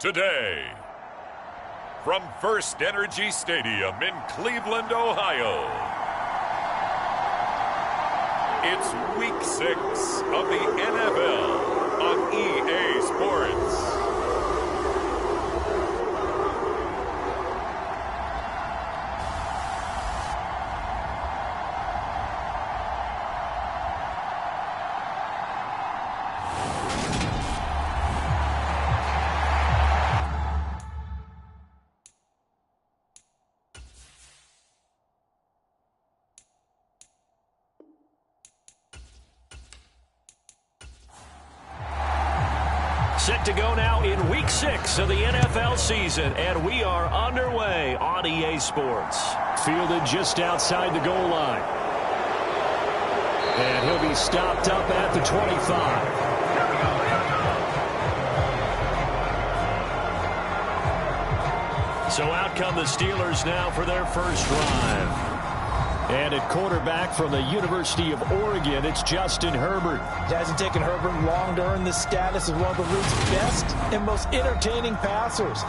today. From First Energy Stadium in Cleveland, Ohio, it's Week 6 of the NFL on EA Sports. Set to go now in Week 6 of the NFL season, and we are underway on EA Sports. Fielded just outside the goal line. And he'll be stopped up at the 25. So out come the Steelers now for their first drive. And at quarterback from the University of Oregon, it's Justin Herbert. It hasn't taken Herbert long to earn this status as one of the league's best and most entertaining passers.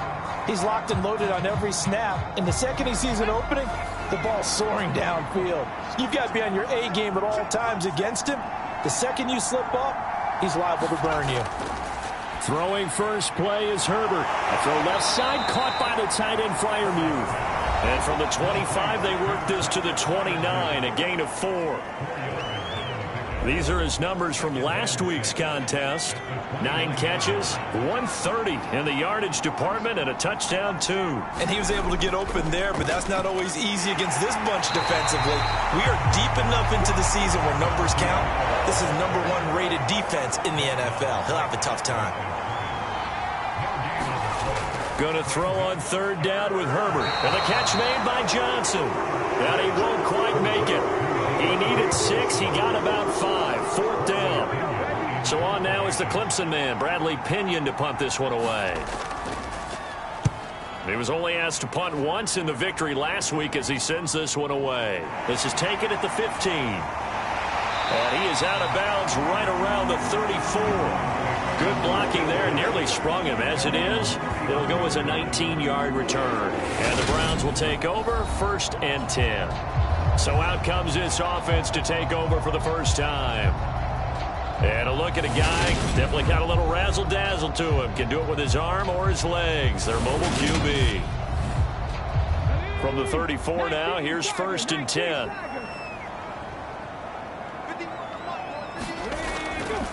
He's locked and loaded on every snap. And the second he sees an opening, the ball's soaring downfield. You've got to be on your A game at all times against him. The second you slip up, he's liable to burn you. Throwing first play is Herbert. A throw left side, caught by the tight end Freiermuth. And from the 25, they work this to the 29, a gain of 4. These are his numbers from last week's contest. 9 catches, 130 in the yardage department, and a touchdown, 2. And he was able to get open there, but that's not always easy against this bunch defensively. We are deep enough into the season where numbers count. This is #1 rated defense in the NFL. He'll have a tough time. Going to throw on third down with Herbert. And the catch made by Johnson. And he won't quite make it. He needed 6. He got about 5. 4th down. So on now is the Clemson man, Bradley Pinion, to punt this one away. He was only asked to punt once in the victory last week as he sends this one away. This is taken at the 15. And he is out of bounds right around the 34. Good blocking there, nearly sprung him. As it is, it'll go as a 19-yard return. And the Browns will take over, 1st and 10. So out comes this offense to take over for the first time. And a look at a guy, definitely got a little razzle-dazzle to him. Can do it with his arm or his legs. Their mobile QB. From the 34 now, here's 1st and 10.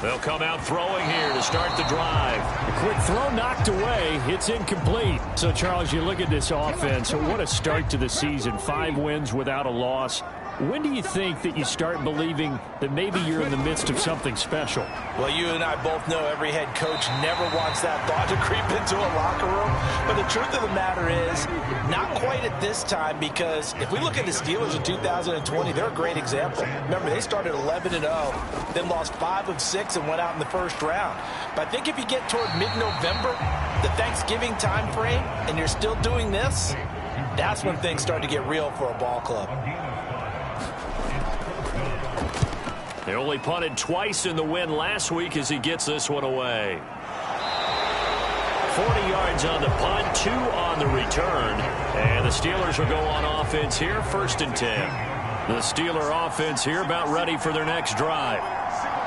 They'll come out throwing here to start the drive. A quick throw knocked away. It's incomplete. So, Charles, you look at this offense. What a start to the season. 5 wins without a loss. When do you think that you start believing that maybe you're in the midst of something special? Well, you and I both know every head coach never wants that thought to creep into a locker room. But the truth of the matter is, not quite at this time, because if we look at the Steelers in 2020, they're a great example. Remember, they started 11-0, then lost 5 of 6 and went out in the first round. But I think if you get toward mid-November, the Thanksgiving time frame, and you're still doing this, that's when things start to get real for a ball club. They only punted twice in the win last week as he gets this one away. 40 yards on the punt, 2 on the return. And the Steelers will go on offense here, 1st and 10. The Steeler offense here about ready for their next drive.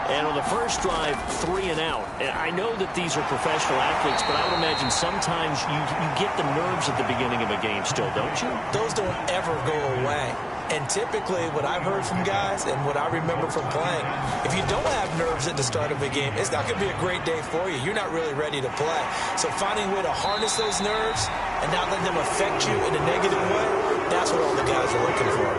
And on the first drive, 3 and out. And I know that these are professional athletes, but I would imagine sometimes you get the nerves at the beginning of a game still, don't you? Those don't ever go away. And typically what I've heard from guys and what I remember from playing, if you don't have nerves at the start of a game, it's not going to be a great day for you. You're not really ready to play. So finding a way to harness those nerves and not let them affect you in a negative way, that's what all the guys are looking for.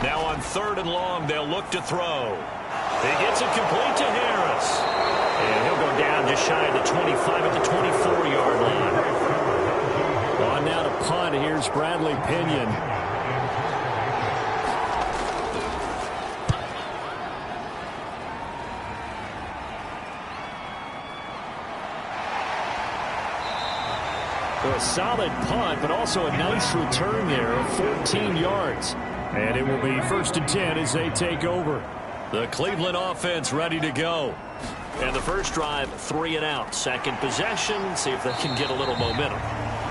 Now on 3rd and long, they'll look to throw. He gets it complete to Harris. And he'll go down just shy of the 25 at the 24-yard line. On now to punt. Here's Bradley Pinion. A solid punt, but also a nice return there of 14 yards. And it will be 1st and 10 as they take over. The Cleveland offense ready to go. And the first drive, 3 and out. Second possession, see if they can get a little momentum.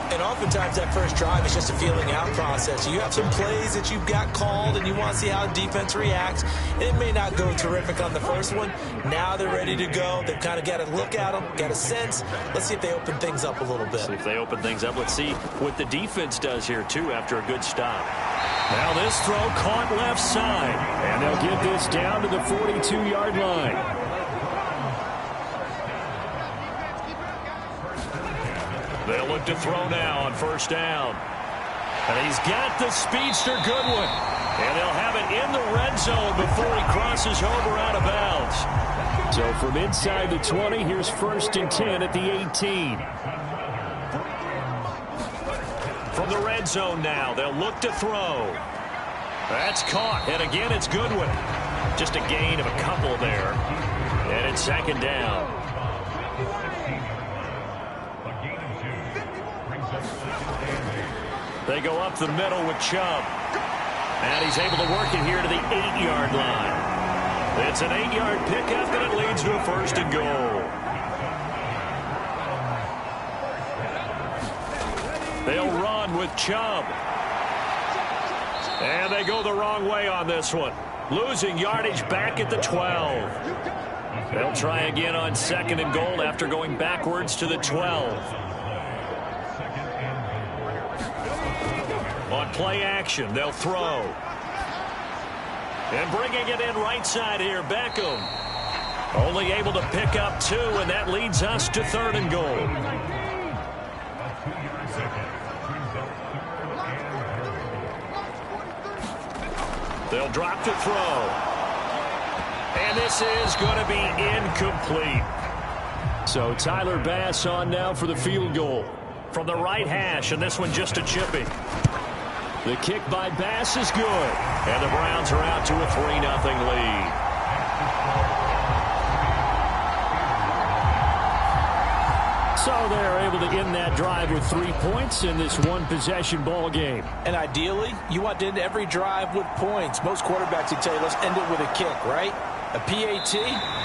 And oftentimes that first drive is just a feeling out process. You have some plays that you've got called and you want to see how the defense reacts. It may not go terrific on the first one. Now they're ready to go. They've kind of got to look at them, got a sense. Let's see if they open things up a little bit. See if they open things up. Let's see what the defense does here, too, after a good stop. Now this throw caught left side. And they'll get this down to the 42-yard line. They'll look to throw now on first down. And he's got the speedster Goodwin. And they'll have it in the red zone before he crosses over out of bounds. So from inside the 20, here's 1st and 10 at the 18. From the red zone now, they'll look to throw. That's caught. And again, it's Goodwin. Just a gain of a couple there. And it's 2nd down. They go up the middle with Chubb. And he's able to work it here to the 8-yard line. It's an 8-yard pickup, and it leads to a 1st and goal. They'll run with Chubb. And they go the wrong way on this one. Losing yardage back at the 12. They'll try again on 2nd and goal after going backwards to the 12. On play action, they'll throw. And bringing it in right side here, Beckham. Only able to pick up 2, and that leads us to 3rd and goal. They'll drop to throw. And this is going to be incomplete. So Tyler Bass on now for the field goal. From the right hash, and this one just a chipping. The kick by Bass is good. And the Browns are out to a 3-0 lead. So they're able to end that drive with 3 points in this one-possession ball game. And ideally, you want to end every drive with points. Most quarterbacks would tell you, let's end it with a kick, right? A PAT,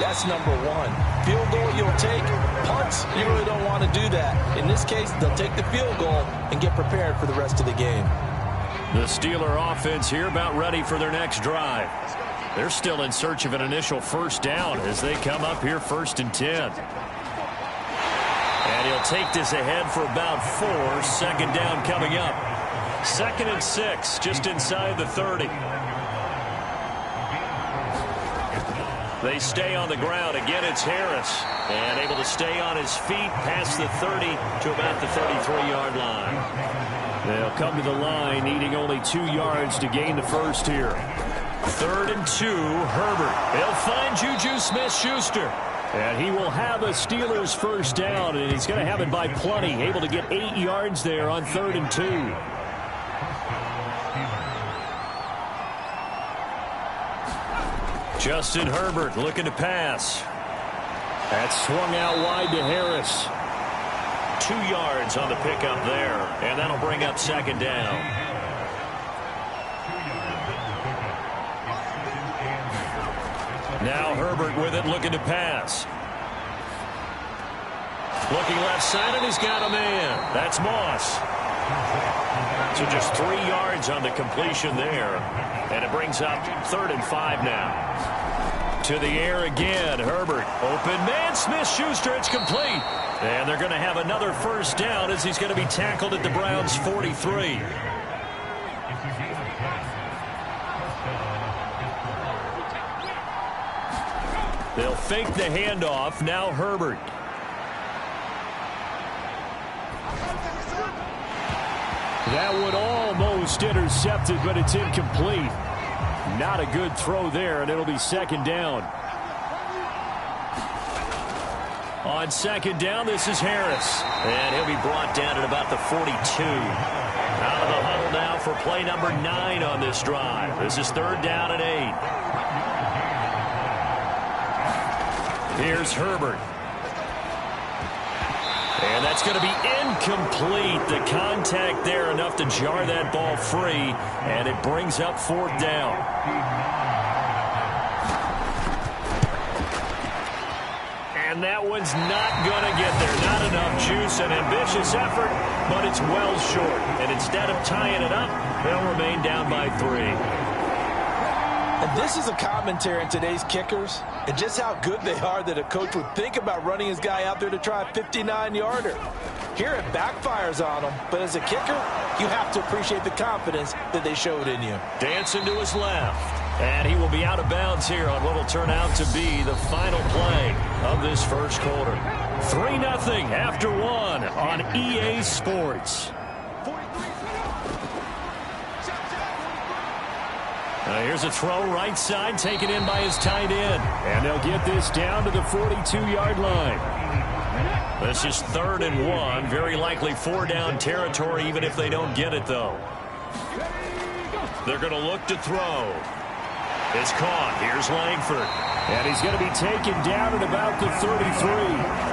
that's number 1. Field goal you'll take. Punts, you really don't want to do that. In this case, they'll take the field goal and get prepared for the rest of the game. The Steeler offense here about ready for their next drive. They're still in search of an initial 1st down as they come up here 1st and 10. And he'll take this ahead for about 4. 2nd down coming up. 2nd and 6, just inside the 30. They stay on the ground. Again, it's Harris. And able to stay on his feet past the 30 to about the 33-yard line. They'll come to the line, needing only 2 yards to gain the 1st here. 3rd and 2, Herbert. They'll find Juju Smith-Schuster. And he will have a Steelers 1st down, and he's going to have it by plenty. Able to get 8 yards there on 3rd and 2. Justin Herbert looking to pass. That's swung out wide to Harris. 2 yards on the pickup there, and that'll bring up 2nd down. Now Herbert with it, looking to pass. Looking left side, and he's got a man. That's Moss. So just 3 yards on the completion there, and it brings up 3rd and 5 now. To the air again, Herbert. Open man, Smith-Schuster, it's complete. And they're going to have another 1st down as he's going to be tackled at the Browns' 43. They'll fake the handoff. Now Herbert. That one almost intercepted, but it's incomplete. Not a good throw there, and it'll be 2nd down. On 2nd down, this is Harris. And he'll be brought down at about the 42. Out of the huddle now for play number 9 on this drive. This is 3rd down and 8. Here's Herbert. And that's going to be incomplete. The contact there enough to jar that ball free, and it brings up 4th down. And that one's not going to get there. Not enough juice, an ambitious effort, but it's well short. And instead of tying it up, they'll remain down by 3. And this is a commentary on today's kickers and just how good they are that a coach would think about running his guy out there to try a 59-yarder. Here it backfires on him, but as a kicker, you have to appreciate the confidence that they showed in you. Dancing to his left. And he will be out of bounds here on what will turn out to be the final play of this first quarter. 3-0 after 1 on EA Sports. Here's a throw right side, taken in by his tight end. And they'll get this down to the 42-yard line. This is 3rd and 1. Very likely 4-down territory, even if they don't get it, though. They're going to look to throw. It's caught. Here's Langford. And he's going to be taken down at about the 33.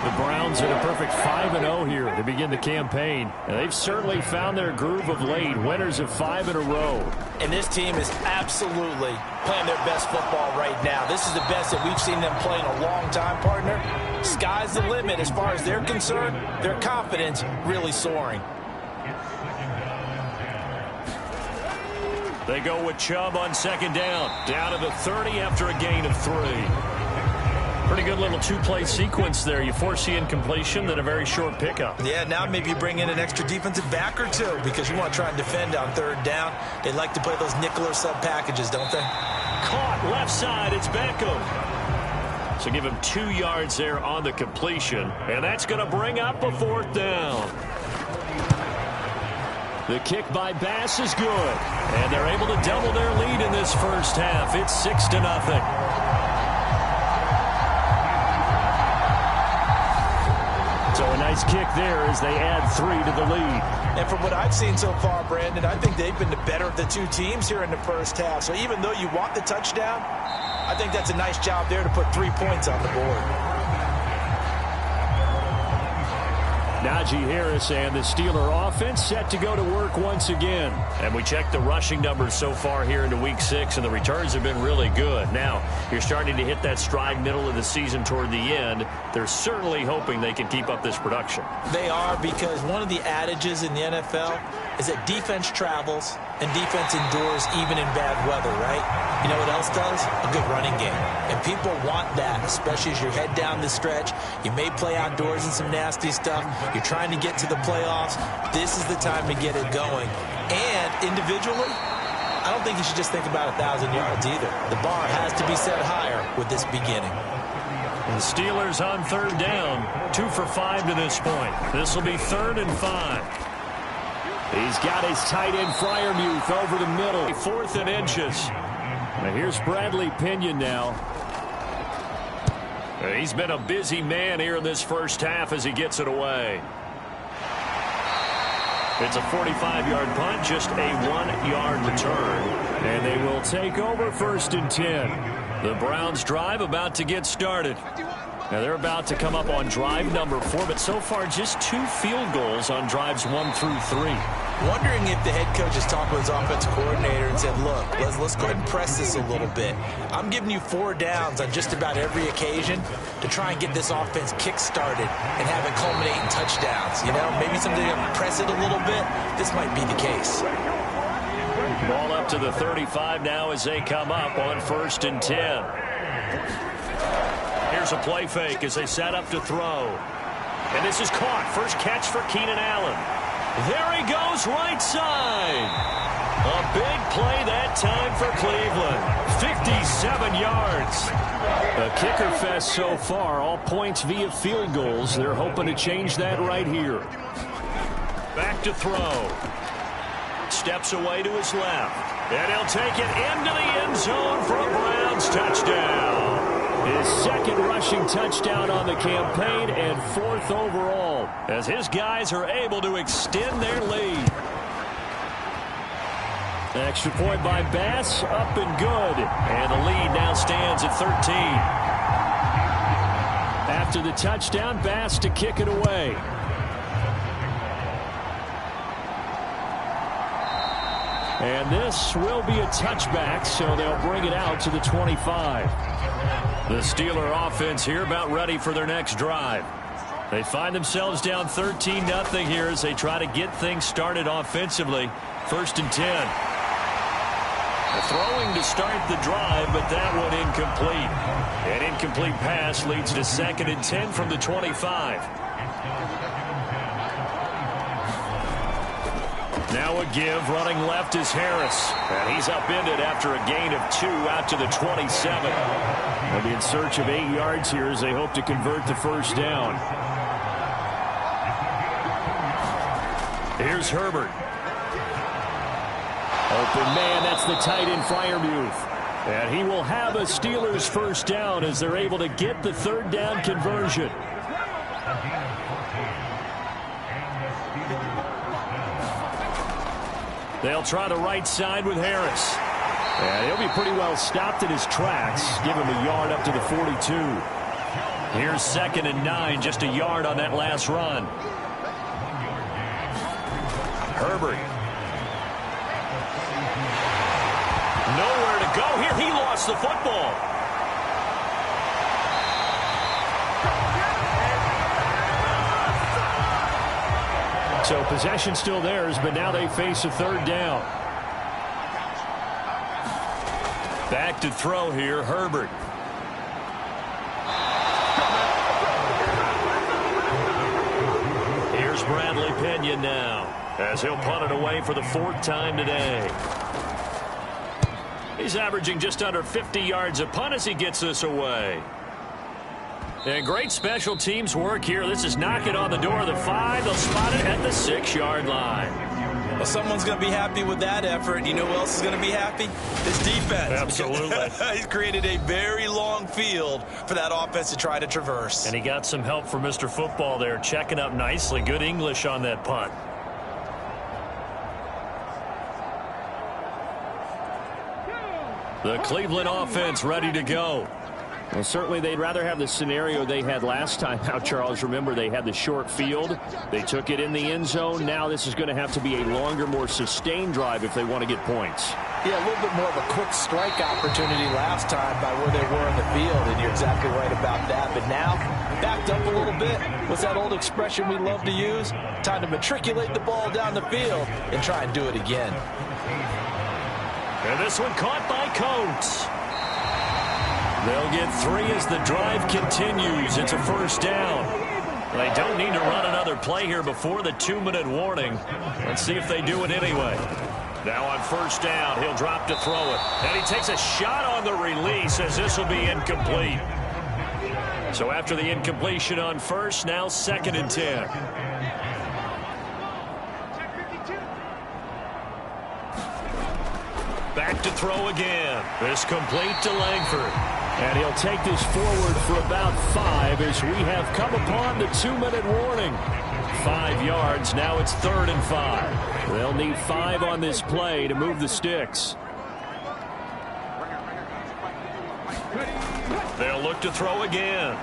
The Browns in a perfect 5-0 here to begin the campaign. And they've certainly found their groove of late. Winners of 5 in a row. And this team is absolutely playing their best football right now. This is the best that we've seen them play in a long time, partner. Sky's the limit as far as they're concerned. Their confidence really soaring. They go with Chubb on 2nd down. Down to the 30 after a gain of 3. Pretty good little 2-play sequence there. You force the incompletion, then a very short pickup. Yeah, now maybe you bring in an extra defensive back or 2 because you want to try and defend on 3rd down. They like to play those nickel or sub packages, don't they? Caught left side. It's Beckham. So give him 2 yards there on the completion. And that's going to bring up a 4th down. The kick by Bass is good. And they're able to double their lead in this first half. It's 6-0. So a nice kick there as they add 3 to the lead. And from what I've seen so far, Brandon, I think they've been the better of the 2 teams here in the first half. So even though you want the touchdown, I think that's a nice job there to put 3 points on the board. Najee Harris and the Steeler offense set to go to work once again. And we checked the rushing numbers so far here into Week 6, and the returns have been really good. Now, you're starting to hit that stride middle of the season toward the end. They're certainly hoping they can keep up this production. They are, because one of the adages in the NFL is that defense travels and defense endures even in bad weather, right? You know what else does? A good running game. And people want that, especially as you head down the stretch. You may play outdoors in some nasty stuff. You're trying to get to the playoffs. This is the time to get it going. And individually, I don't think you should just think about 1,000 yards either. The bar has to be set higher with this beginning. The Steelers on 3rd down, 2 for 5 to this point. This will be 3rd and 5. He's got his tight end Freiermuth over the middle. 4th and inches. Now here's Bradley Pinion now. He's been a busy man here in this first half as he gets it away. It's a 45-yard punt, just a 1-yard return. And they will take over 1st and 10. The Browns drive about to get started. Now they're about to come up on drive number 4, but so far just 2 field goals on drives 1 through 3. Wondering if the head coach has talked with his offensive coordinator and said, look, let's go ahead and press this a little bit. I'm giving you 4 downs on just about every occasion to try and get this offense kick-started and have it culminate in touchdowns. You know, maybe something to press it a little bit. This might be the case. Ball up to the 35 now as they come up on 1st and 10. Here's a play fake as they set up to throw. And this is caught. First catch for Keenan Allen. There he goes, right side. A big play that time for Cleveland. 57 yards. A kicker fest so far. All points via field goals. They're hoping to change that right here. Back to throw. Steps away to his left. And he'll take it into the end zone for a Browns touchdown. His 2nd rushing touchdown on the campaign and 4th overall, as his guys are able to extend their lead. Extra point by Bass, up and good. And the lead now stands at 13. after the touchdown pass to kick it away. And this will be a touchback, so they'll bring it out to the 25. The Steeler offense here about ready for their next drive. They find themselves down 13-0 here as they try to get things started offensively. 1st and 10. Throwing to start the drive, but that one incomplete. An incomplete pass leads to 2nd and 10 from the 25. Now a give, running left is Harris. And he's upended after a gain of 2 out to the 27. They'll be in search of 8 yards here as they hope to convert the first down. Here's Herbert. Open man, that's the tight end Freiermuth. And he will have a Steelers first down as they're able to get the 3rd down conversion. They'll try the right side with Harris. And he'll be pretty well stopped in his tracks. Give him a yard up to the 42. Here's 2nd and 9, just a yard on that last run. Herbert. Nowhere to go here. He lost the football. So possession still theirs, but now they face a 3rd down. Back to throw here, Herbert. Here's Bradley Pinion now, as he'll punt it away for the 4th time today. He's averaging just under 50 yards a punt as he gets this away. And great special teams work here. This is knocking on the door of the 5. They'll spot it at the 6-yard line. Well, someone's going to be happy with that effort. You know who else is going to be happy? His defense. Absolutely. He's created a very long field for that offense to try to traverse. And he got some help from Mr. Football there, checking up nicely. Good English on that punt. The Cleveland offense ready to go. Well, certainly they'd rather have the scenario they had last time out, Charles. Remember, they had the short field. They took it in the end zone. Now this is going to have to be a longer, more sustained drive if they want to get points. Yeah, a little bit more of a quick strike opportunity last time by where they were in the field, and you're exactly right about that. But now, backed up a little bit. What's that old expression we love to use? Time to matriculate the ball down the field and try and do it again. And this one caught by Coates. They'll get 3 as the drive continues. It's a first down. They don't need to run another play here before the 2-minute warning. Let's see if they do it anyway. Now on first down, he'll drop to throw it. And he takes a shot on the release as this will be incomplete. So after the incompletion on first, now 2nd and 10. Back to throw again. This complete to Langford. And he'll take this forward for about 5 as we have come upon the 2-minute warning. 5 yards. Now it's 3rd and 5. They'll need 5 on this play to move the sticks. They'll look to throw again.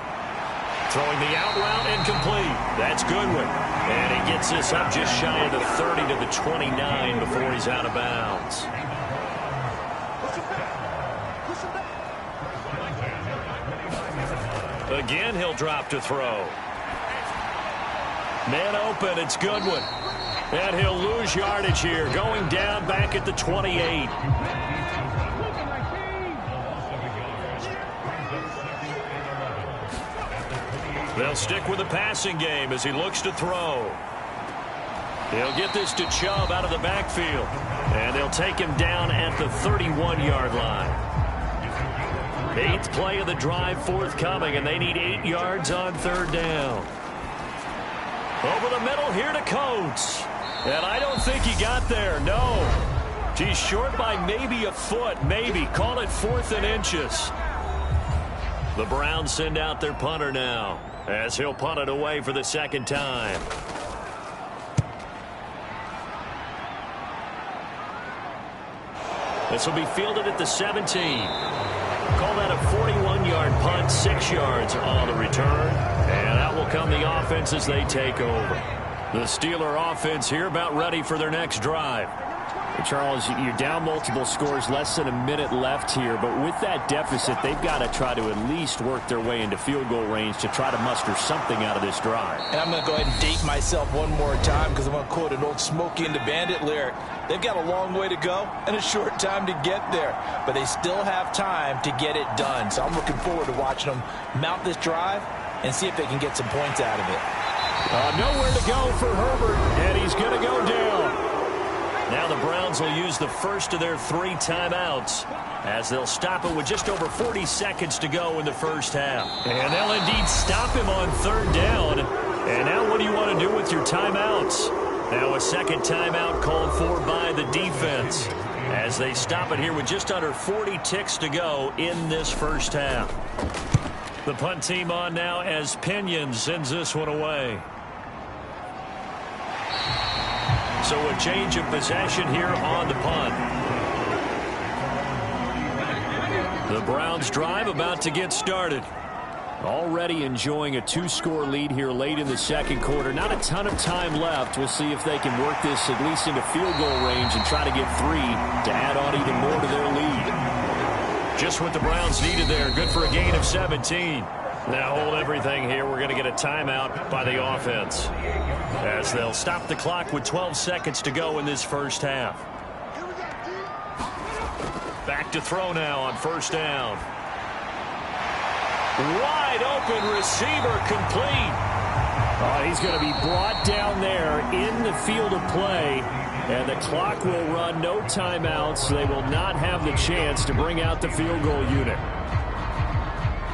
Throwing the out route incomplete. That's Goodwin. And he gets this up just shy of the 30 to the 29 before he's out of bounds. Again, he'll drop to throw. Man open, it's Goodwin. And he'll lose yardage here, going down back at the 28. They'll stick with the passing game as he looks to throw. He'll get this to Chubb out of the backfield. And they'll take him down at the 31-yard line. 8th play of the drive forthcoming, and they need 8 yards on 3rd down. Over the middle here to Coates. And I don't think he got there, no. He's short by maybe a foot, maybe. Call it 4th and inches. The Browns send out their punter now as he'll punt it away for the 2nd time. This will be fielded at the 17. Call that a 41-yard punt, 6 yards on the return. And out will come the offense as they take over. The Steeler offense here about ready for their next drive. Charles, you're down multiple scores, less than a minute left here, but with that deficit, they've got to try to at least work their way into field goal range to try to muster something out of this drive. And I'm going to go ahead and date myself one more time because I'm going to quote an old Smokey and the Bandit lyric. They've got a long way to go and a short time to get there, but they still have time to get it done. So I'm looking forward to watching them mount this drive and see if they can get some points out of it. Nowhere to go for Herbert, and he's going to go down. Now the Browns will use the first of their 3 timeouts as they'll stop it with just over 40 seconds to go in the first half. And they'll indeed stop him on 3rd down. And now what do you want to do with your timeouts? Now a second timeout called for by the defense as they stop it here with just under 40 ticks to go in this first half. The punt team on now as Pinion sends this one away. So a change of possession here on the punt. The Browns drive about to get started. Already enjoying a 2-score lead here late in the second quarter. Not a ton of time left. We'll see if they can work this at least into field goal range and try to get 3 to add on even more to their lead. Just what the Browns needed there. Good for a gain of 17. Now hold everything here. We're going to get a timeout by the offense as they'll stop the clock with 12 seconds to go in this first half. Back to throw now on 1st down. Wide open receiver complete. Oh, he's going to be brought down there in the field of play, and the clock will run. No timeouts. They will not have the chance to bring out the field goal unit.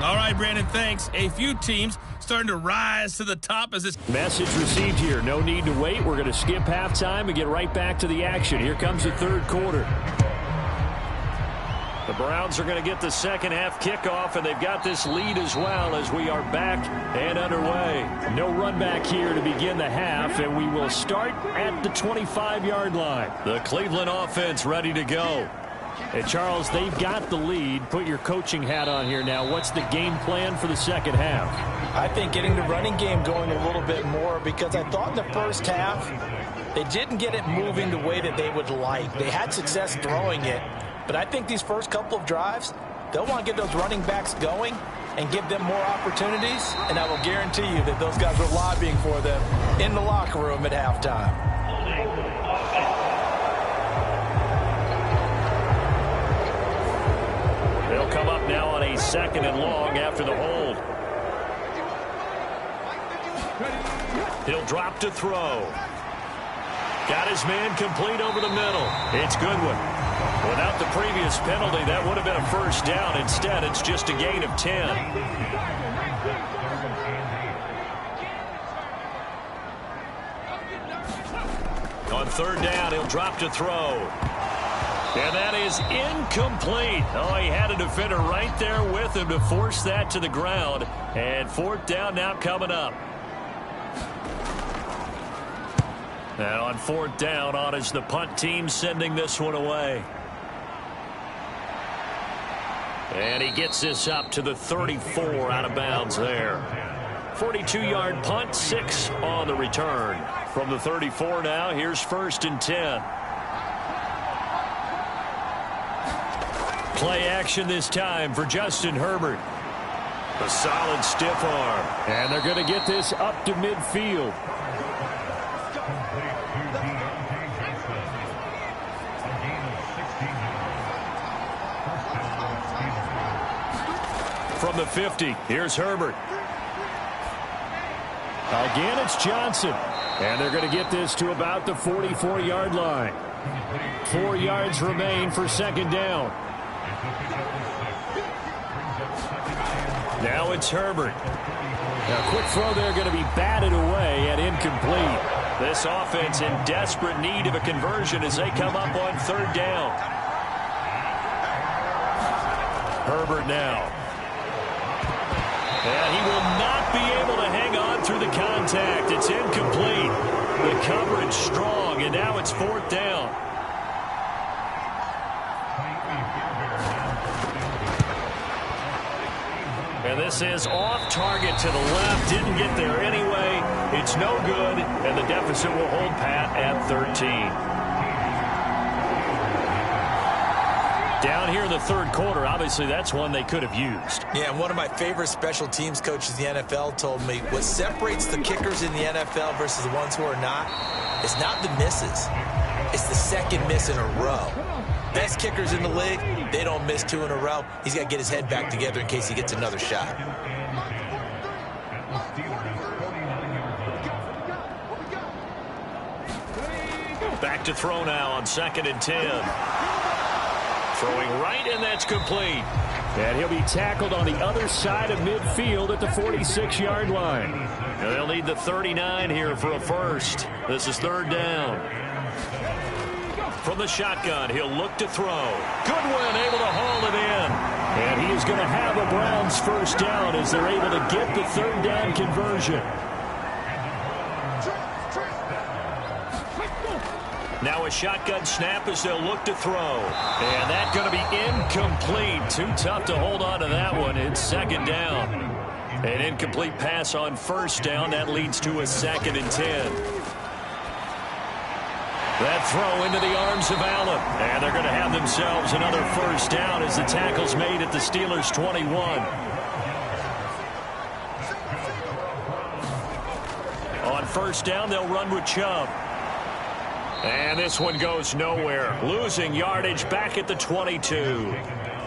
All right, Brandon, thanks. A few teams starting to rise to the top as this message received here. No need to wait. We're going to skip halftime and get right back to the action. Here comes the 3rd quarter. The Browns are going to get the second half kickoff, and they've got this lead as well as we are back and underway. No run back here to begin the half, and we will start at the 25-yard line. The Cleveland offense ready to go. Hey, Charles, they've got the lead. Put your coaching hat on here now. What's the game plan for the second half? I think getting the running game going a little bit more because I thought in the first half they didn't get it moving the way that they would like. They had success throwing it, but I think these first couple of drives, they'll want to get those running backs going and give them more opportunities, and I will guarantee you that those guys are lobbying for them in the locker room at halftime. They'll come up now on a 2nd and long after the hold. He'll drop to throw. Got his man complete over the middle. It's Goodwin. Without the previous penalty, that would have been a 1st down. Instead, it's just a gain of 10. On 3rd down, he'll drop to throw. And that is incomplete. Oh, he had a defender right there with him to force that to the ground. And 4th down now coming up. Now on 4th down, on is the punt team sending this one away. And he gets this up to the 34 out of bounds there. 42-yard punt, 6 on the return. From the 34 now, here's 1st and 10. Play action this time for Justin Herbert. A solid stiff arm. And they're going to get this up to midfield. From the 50, here's Herbert. Again, it's Johnson. And they're going to get this to about the 44-yard line. 4 yards remain for 2nd down. Now it's Herbert. Now, quick throw there going to be batted away and incomplete. This offense in desperate need of a conversion as they come up on 3rd down. Herbert now. And he will not be able to hang on through the contact. It's incomplete. The coverage strong, and now it's 4th down. This is off target to the left. Didn't get there anyway. It's no good, and the deficit will hold pat at 13. Down here in the third quarter, obviously that's one they could have used. Yeah, and one of my favorite special teams coaches in the NFL told me what separates the kickers in the NFL versus the ones who are not is not the misses. It's the second miss in a row. Best kickers in the league, they don't miss 2 in a row. He's got to get his head back together in case he gets another shot. Back to throw now on 2nd and 10. Throwing right, and that's complete. And he'll be tackled on the other side of midfield at the 46-yard line. And they'll need the 39 here for a first. This is 3rd down. From the shotgun, he'll look to throw. Goodwin able to haul it in. And he is going to have a Browns first down as they're able to get the 3rd down conversion. Now a shotgun snap as they'll look to throw. And that's going to be incomplete. Too tough to hold on to that one. It's 2nd down. An incomplete pass on 1st down. That leads to a 2nd and 10. That throw into the arms of Allen. And they're going to have themselves another first down as the tackle's made at the Steelers' 21. On 1st down, they'll run with Chubb. And this one goes nowhere. Losing yardage back at the 22.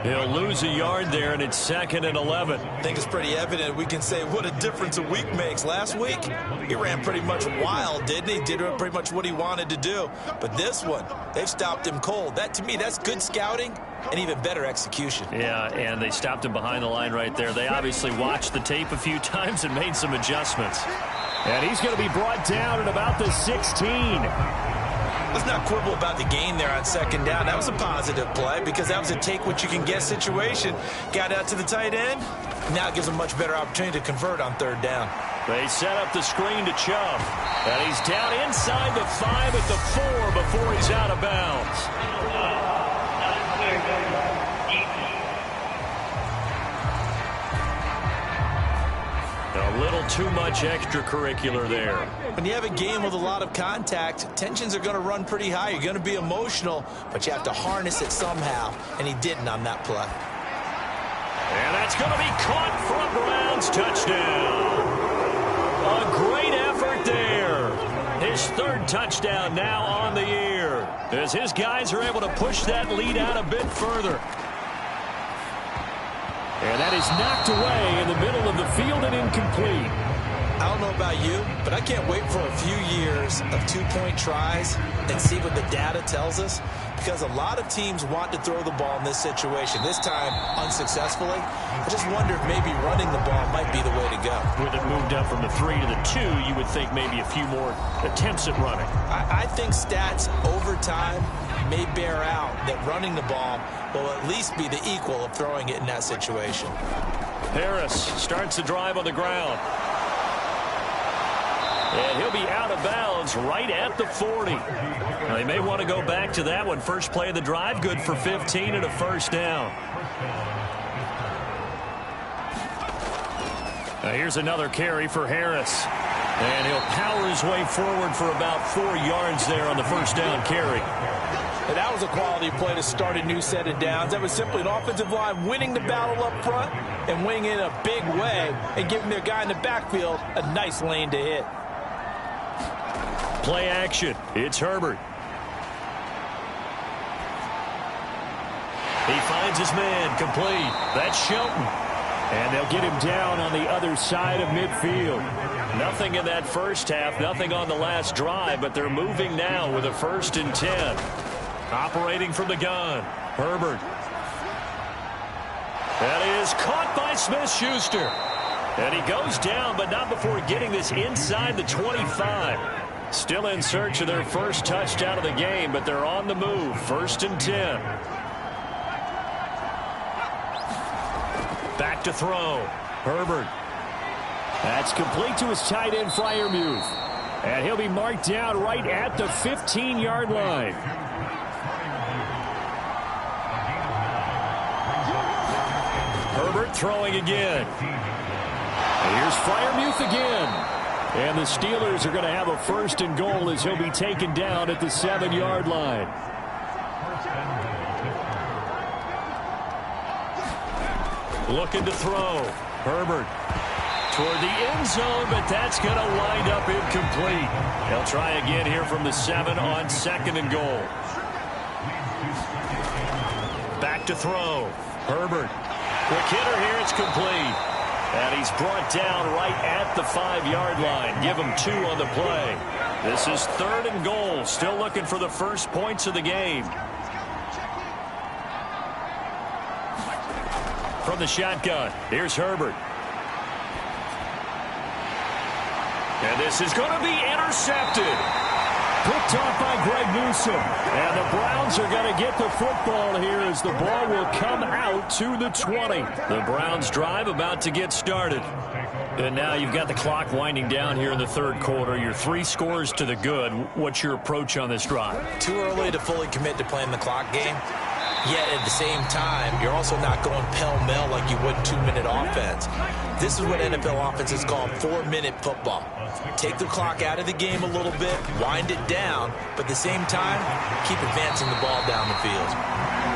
He'll lose a yard there, and it's 2nd and 11. I think it's pretty evident. We can say what a difference a week makes. Last week, he ran pretty much wild, didn't he? Did pretty much what he wanted to do. But this one, they've stopped him cold. That, to me, that's good scouting and even better execution. Yeah, and they stopped him behind the line right there. They obviously watched the tape a few times and made some adjustments. And he's going to be brought down at about the 16. Let's not quibble about the gain there on 2nd down. That was a positive play because that was a take-what-you-can-get situation. Got out to the tight end. Now it gives him a much better opportunity to convert on 3rd down. They set up the screen to Chubb. And he's down inside the 5 at the 4 before he's out of bounds. A little too much extracurricular there. When you have a game with a lot of contact, tensions are going to run pretty high. You're going to be emotional, but you have to harness it somehow, and he didn't on that play. And that's going to be caught for a Browns touchdown. A great effort there. His 3rd touchdown now on the year as his guys are able to push that lead out a bit further. And that is knocked away in the middle of the field and incomplete. I don't know about you, but I can't wait for a few years of 2-point tries and see what the data tells us, because a lot of teams want to throw the ball in this situation, this time unsuccessfully. I just wonder if maybe running the ball might be the way to go. With it moved up from the 3 to the 2, you would think maybe a few more attempts at running. I think stats over time may bear out that running the ball will at least be the equal of throwing it in that situation. Harris starts the drive on the ground. And he'll be out of bounds right at the 40. Now, they may want to go back to that one. First play of the drive, good for 15 and a first down. Now, here's another carry for Harris. And he'll power his way forward for about 4 yards there on the first down carry. And that was a quality play to start a new set of downs. That was simply an offensive line winning the battle up front and winning in a big way and giving their guy in the backfield a nice lane to hit. Play action. It's Herbert. He finds his man complete. That's Shelton. And they'll get him down on the other side of midfield. Nothing in that first half, nothing on the last drive, but they're moving now with a 1st and 10. Operating from the gun, Herbert. That is caught by Smith-Schuster. And he goes down, but not before getting this inside the 25. Still in search of their first touchdown of the game, but they're on the move. 1st and 10. Back to throw. Herbert. That's complete to his tight end, Freiermuth. And he'll be marked down right at the 15-yard line. Herbert throwing again. Here's Freiermuth again. And the Steelers are going to have a 1st and goal as he'll be taken down at the 7-yard line. Looking to throw. Herbert toward the end zone, but that's going to wind up incomplete. They'll try again here from the 7 on 2nd and goal. Back to throw. Herbert. Quick hitter here. It's complete. And he's brought down right at the 5-yard line. Give him 2 on the play. This is 3rd and goal. Still looking for the first points of the game. From the shotgun, here's Herbert. And this is going to be intercepted. Picked off by Greg Newsome. And the Browns are going to get the football here as the ball will come out to the 20. The Browns drive about to get started. And now you've got the clock winding down here in the 3rd quarter. You're 3 scores to the good. What's your approach on this drive? Too early to fully commit to playing the clock game. Yet at the same time, you're also not going pell-mell like you would 2-minute offense. This is what NFL offenses call 4-minute football. Take the clock out of the game a little bit, wind it down, but at the same time, keep advancing the ball down the field.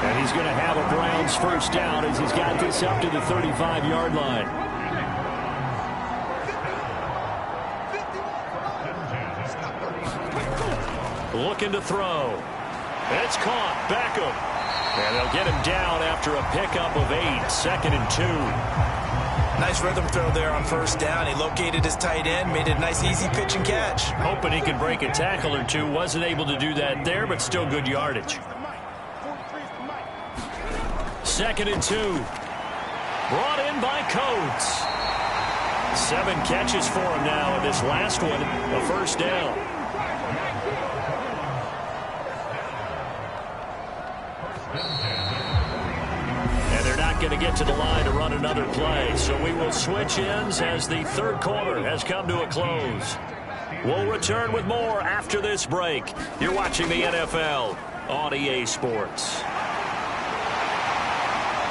And he's going to have a Browns 1st down as he's got this up to the 35-yard line. Looking to throw. It's caught. Beckham. And they'll get him down after a pickup of 8. 2nd and 2. Nice rhythm throw there on 1st down. He located his tight end, made it a nice easy pitch and catch. Hoping he could break a tackle or two. Wasn't able to do that there, but still good yardage. 2nd and 2. Brought in by Coates. 7 catches for him now, and this last one, a 1st down. Going to get to the line to run another play, so we will switch ends as the 3rd quarter has come to a close. We'll return with more after this break. You're watching the NFL on EA Sports.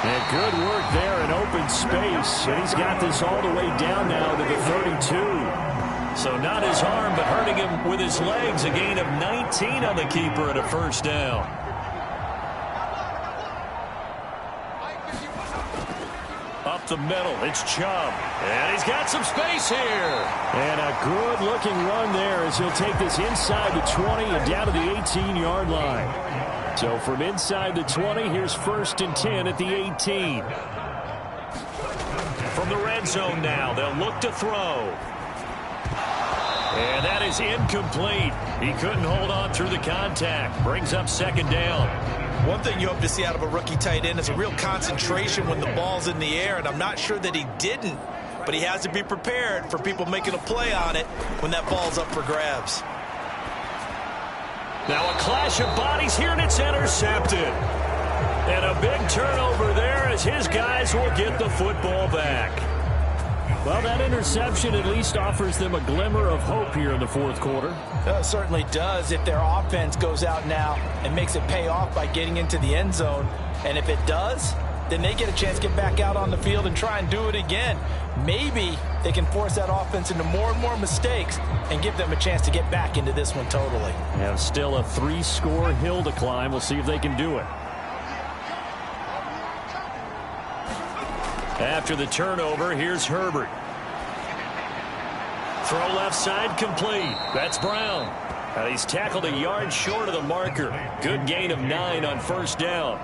And good work there in open space, and he's got this all the way down now to the 32. So not his arm, but hurting him with his legs. A gain of 19 on the keeper and a 1st down. Up the middle, it's Chubb. And he's got some space here. And a good-looking run there as he'll take this inside the 20 and down to the 18-yard line. So from inside the 20, here's 1st and 10 at the 18. From the red zone now, they'll look to throw. And that is incomplete. He couldn't hold on through the contact. Brings up 2nd down. One thing you hope to see out of a rookie tight end is a real concentration when the ball's in the air, and I'm not sure that he didn't, but he has to be prepared for people making a play on it when that ball's up for grabs. Now a clash of bodies here, and it's intercepted. And a big turnover there as his guys will get the football back. Well, that interception at least offers them a glimmer of hope here in the 4th quarter. It certainly does if their offense goes out now and makes it pay off by getting into the end zone. And if it does, then they get a chance to get back out on the field and try and do it again. Maybe they can force that offense into more and more mistakes and give them a chance to get back into this one totally. Yeah, still a 3-score hill to climb. We'll see if they can do it. After the turnover, here's Herbert. Throw left side complete. That's Brown. Now he's tackled a yard short of the marker. Good gain of 9 on 1st down.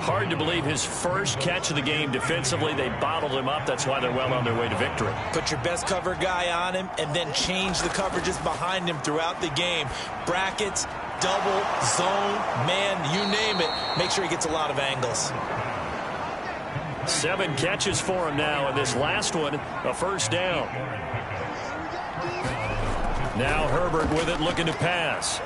Hard to believe his first catch of the game defensively. They bottled him up. That's why they're well on their way to victory. Put your best cover guy on him and then change the coverages behind him throughout the game. Brackets, double, zone, man, you name it. Make sure he gets a lot of angles. 7 catches for him now, and this last one, a 1st down. Now Herbert with it, looking to pass.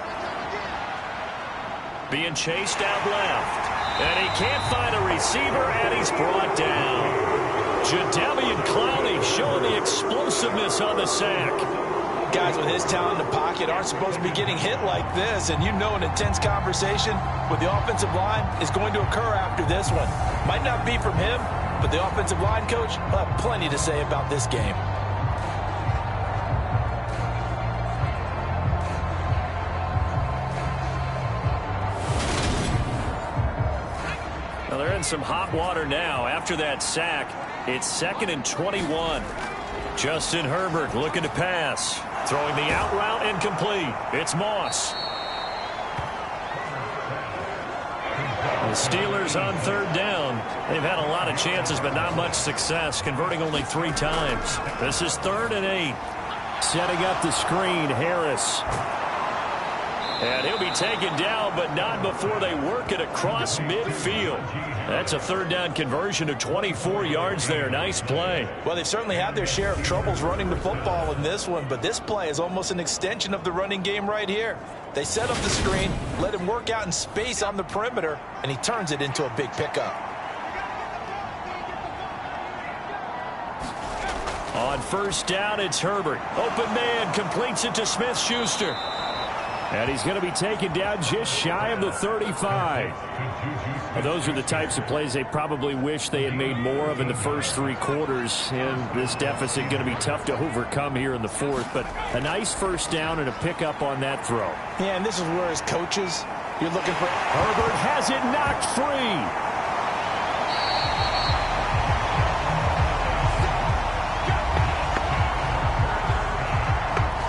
Being chased out left. And he can't find a receiver, and he's brought down. Jadeveon Clowney showing the explosiveness on the sack. Guys with his talent in the pocket aren't supposed to be getting hit like this, and you know an intense conversation with the offensive line is going to occur after this one. Might not be from him, But the offensive line coach will have plenty to say about this game. Well, they're in some hot water now. After that sack, it's 2nd and 21. Justin Herbert looking to pass. Throwing the out route incomplete. It's Moss. The Steelers on 3rd down. They've had a lot of chances, but not much success, converting only 3 times. This is 3rd and 8. Setting up the screen, Harris. And he'll be taken down, but not before they work it across midfield. That's a 3rd down conversion of 24 yards there. Nice play. Well, they've certainly had their share of troubles running the football in this one, but this play is almost an extension of the running game right here. They set up the screen, let him work out in space on the perimeter, and he turns it into a big pickup. On 1st down, it's Herbert. Open man, completes it to Smith-Schuster. And he's going to be taken down just shy of the 35. Well, those are the types of plays they probably wish they had made more of in the first 3 quarters. And this deficit going to be tough to overcome here in the 4th. But a nice 1st down and a pickup on that throw. Yeah, and this is where as coaches, you're looking for... Herbert has it knocked free.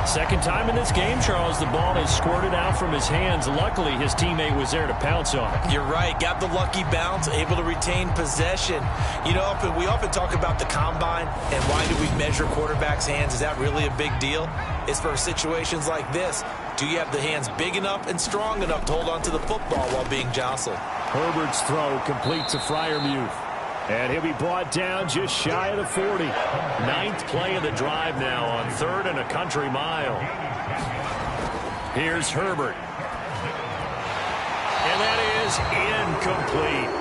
Second time in this game, Charles, the ball has squirted out from his hands. Luckily, his teammate was there to pounce on it. You're right. Got the lucky bounce, able to retain possession. You know, we often talk about the combine and why do we measure quarterbacks' hands. Is that really a big deal? It's for situations like this. Do you have the hands big enough and strong enough to hold on to the football while being jostled? Herbert's throw complete to Freiermuth. And he'll be brought down just shy of the 40. 9th play of the drive now on 3rd and a country mile. Here's Herbert. And that is incomplete.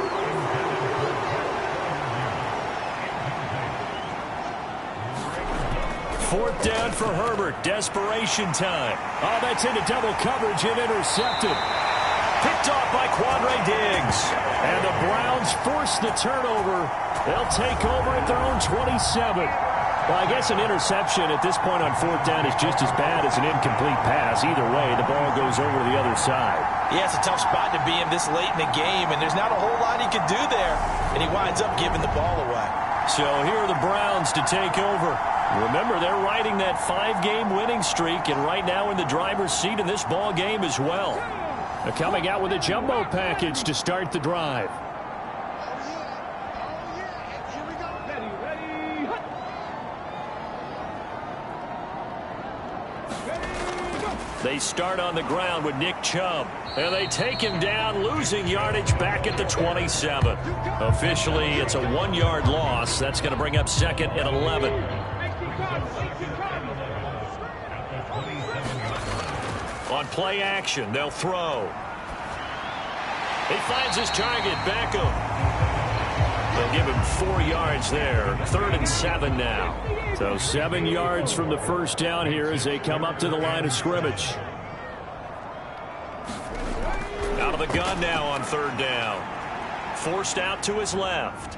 Fourth down for Herbert. Desperation time. Oh, that's into double coverage and intercepted. Picked off by Quandre Diggs. And the Browns force the turnover. They'll take over at their own 27. Well, I guess an interception at this point on 4th down is just as bad as an incomplete pass. Either way, the ball goes over to the other side. Yeah, it's a tough spot to be in this late in the game, and there's not a whole lot he could do there. And he winds up giving the ball away. So here are the Browns to take over. Remember, they're riding that 5-game winning streak, and right now in the driver's seat in this ball game as well. They're coming out with a jumbo package to start the drive. They start on the ground with Nick Chubb. And they take him down, losing yardage back at the 27. Officially, it's a 1-yard loss. That's going to bring up 2nd and 11. On play action, they'll throw. He finds his target, Beckham. They'll give him 4 yards there. 3rd and 7 now. So 7 yards from the 1st down here as they come up to the line of scrimmage. Out of the gun now on 3rd down. Forced out to his left.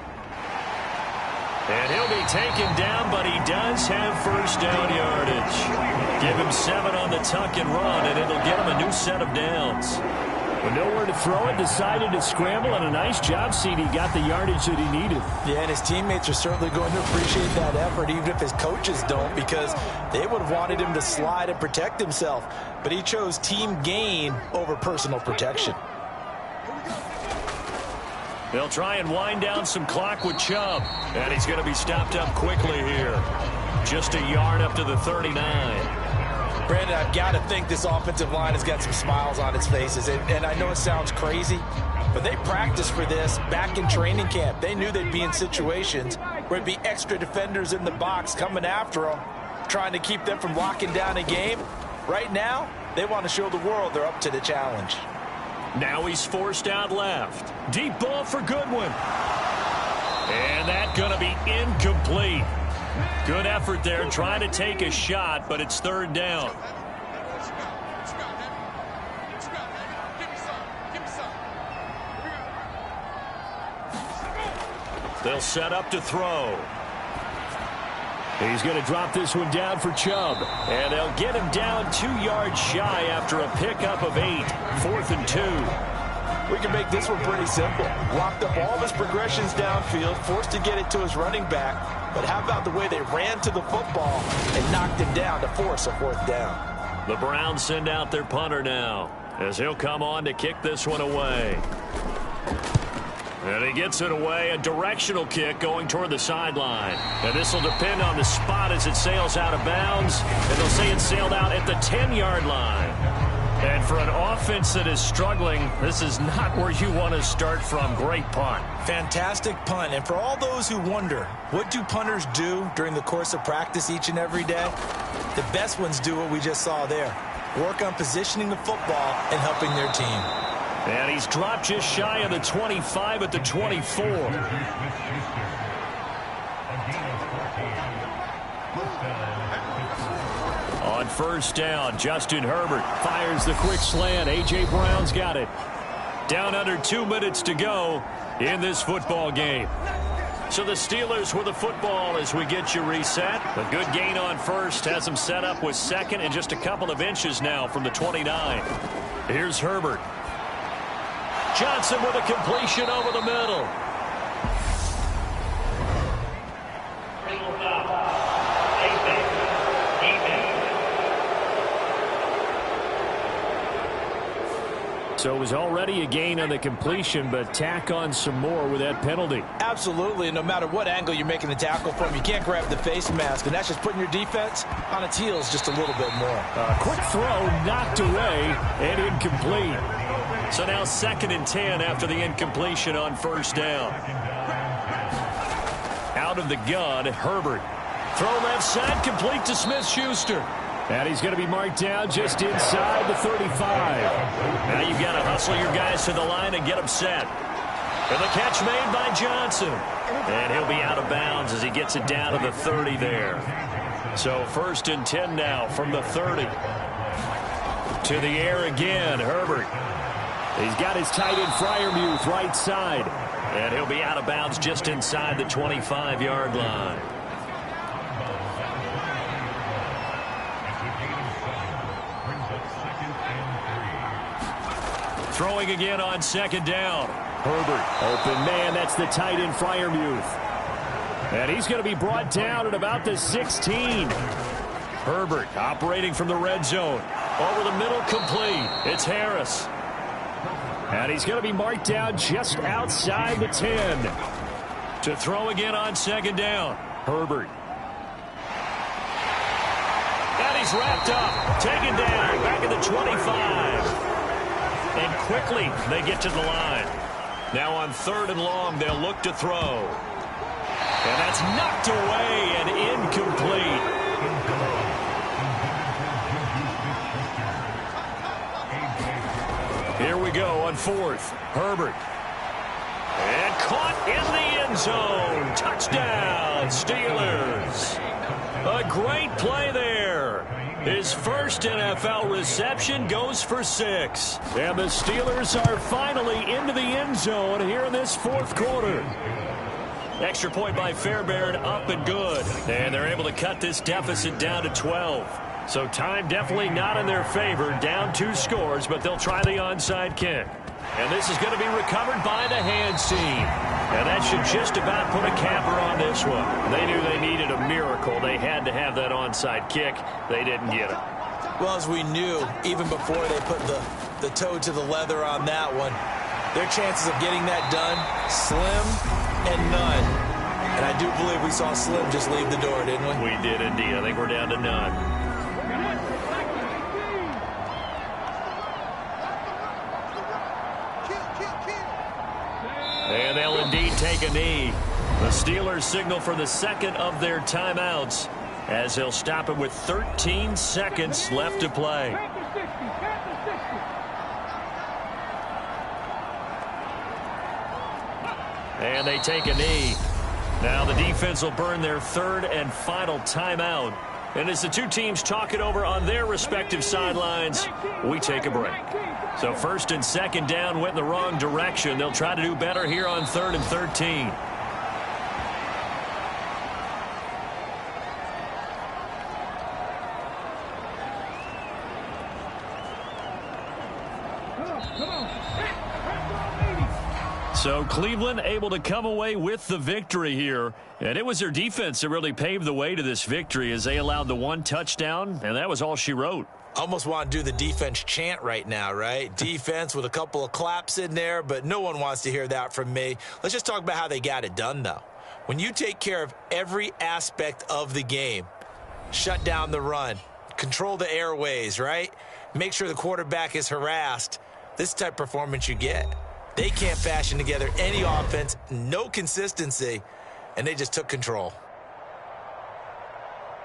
And he'll be taken down, but he does have 1st down yardage. Give him 7 on the tuck and run, and it'll get him a new set of downs. With nowhere to throw it, decided to scramble, and a nice job, CD. Got the yardage that he needed. Yeah, and his teammates are certainly going to appreciate that effort, even if his coaches don't, because they would have wanted him to slide and protect himself. But he chose team gain over personal protection. They'll try and wind down some clock with Chubb, and he's going to be stopped up quickly here. Just a yard up to the 39. Brandon, I've got to think this offensive line has got some smiles on its faces. And I know it sounds crazy, but they practiced for this back in training camp. They knew they'd be in situations where it'd be extra defenders in the box coming after them, trying to keep them from locking down a game. Right now, they want to show the world they're up to the challenge. Now he's forced out left. Deep ball for Goodwin. And that's going to be incomplete. Good effort there, trying to take a shot, but it's 3rd down. They'll set up to throw. He's going to drop this one down for Chubb. And they'll get him down 2 yards shy after a pickup of 8. 4th and 2. We can make this one pretty simple. Locked up all of his progressions downfield, forced to get it to his running back. But how about the way they ran to the football and knocked him down to force a 4th down? The Browns send out their punter now, as he'll come on to kick this one away. And he gets it away, a directional kick going toward the sideline. And this will depend on the spot as it sails out of bounds. And they'll say it sailed out at the 10-yard line. And for an offense that is struggling, this is not where you want to start from. Great punt. Fantastic punt. And for all those who wonder, what do punters do during the course of practice each and every day? The best ones do what we just saw there. Work on positioning the football and helping their team. And he's dropped just shy of the 25 at the 24. On 1st down, Justin Herbert fires the quick slant. A.J. Brown's got it. Down under 2 minutes to go in this football game. So the Steelers with the football as we get you reset. A good gain on 1st. Has them set up with 2nd and just a couple of inches now from the 29. Here's Herbert. Johnson with a completion over the middle. So it was already a gain on the completion, but tack on some more with that penalty. Absolutely, and no matter what angle you're making the tackle from, you can't grab the face mask, and that's just putting your defense on its heels just a little bit more. A quick throw knocked away and incomplete. So now 2nd and 10 after the incompletion on 1st down. Out of the gun, Herbert. Throw left side, complete to Smith-Schuster. And he's going to be marked down just inside the 35. Now you've got to hustle your guys to the line and get them set. And the catch made by Johnson. And he'll be out of bounds as he gets it down to the 30 there. So 1st and 10 now from the 30. To the air again, Herbert. He's got his tight end Freiermuth right side. And he'll be out of bounds just inside the 25-yard line. Throwing again on 2nd down. Herbert, open man, that's the tight end Freiermuth. And he's going to be brought down at about the 16. Herbert operating from the red zone. Over the middle, complete. It's Harris. And he's going to be marked down just outside the 10. To throw again on 2nd down. Herbert. And he's wrapped up. Taken down. Back at the 25. And quickly they get to the line. Now on 3rd and long, they'll look to throw. And that's knocked away and incomplete. Here we go on 4th. Herbert. And caught in the end zone. Touchdown, Steelers. A great play there. His first NFL reception goes for 6. And the Steelers are finally into the end zone here in this 4th quarter. Extra point by Fairbairn, up and good. And they're able to cut this deficit down to 12. So time definitely not in their favor. Down 2 scores, but they'll try the onside kick. And this is going to be recovered by the hands team. And that should just about put a capper on this one. They knew they needed a miracle. They had to have that onside kick. They didn't get it. Well, as we knew, even before they put the toe to the leather on that one, their chances of getting that done, slim and none. And I do believe we saw Slim just leave the door, didn't we? We did indeed. I think we're down to none. And they'll indeed take a knee. The Steelers signal for the 2nd of their timeouts as they'll stop it with 13 seconds left to play. And they take a knee. Now the defense will burn their 3rd and final timeout. And as the two teams talk it over on their respective sidelines, we take a break. So 1st and 2nd down went in the wrong direction. They'll try to do better here on 3rd and 13. So Cleveland able to come away with the victory here. And it was their defense that really paved the way to this victory as they allowed the one touchdown, and that was all she wrote. Almost want to do the defense chant right now, right? Defense with a couple of claps in there, but no one wants to hear that from me. Let's just talk about how they got it done, though. When you take care of every aspect of the game, shut down the run, control the airways, right? Make sure the quarterback is harassed. This type of performance you get. They can't fashion together any offense, no consistency, and they just took control.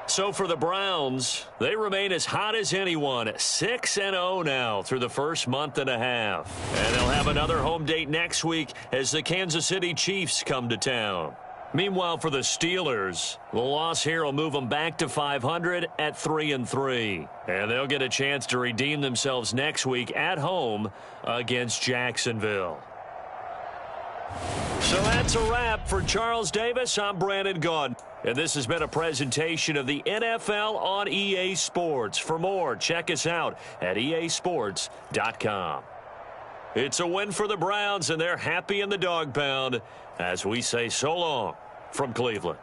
So for the Browns, they remain as hot as anyone, 6-0 now through the first month and a half. And they'll have another home date next week as the Kansas City Chiefs come to town. Meanwhile, for the Steelers, the loss here will move them back to 500 at 3-3. And they'll get a chance to redeem themselves next week at home against Jacksonville. So that's a wrap. For Charles Davis, I'm Brandon Gaudin. And this has been a presentation of the NFL on EA Sports. For more, check us out at easports.com. It's a win for the Browns, and they're happy in the dog pound as we say so long from Cleveland.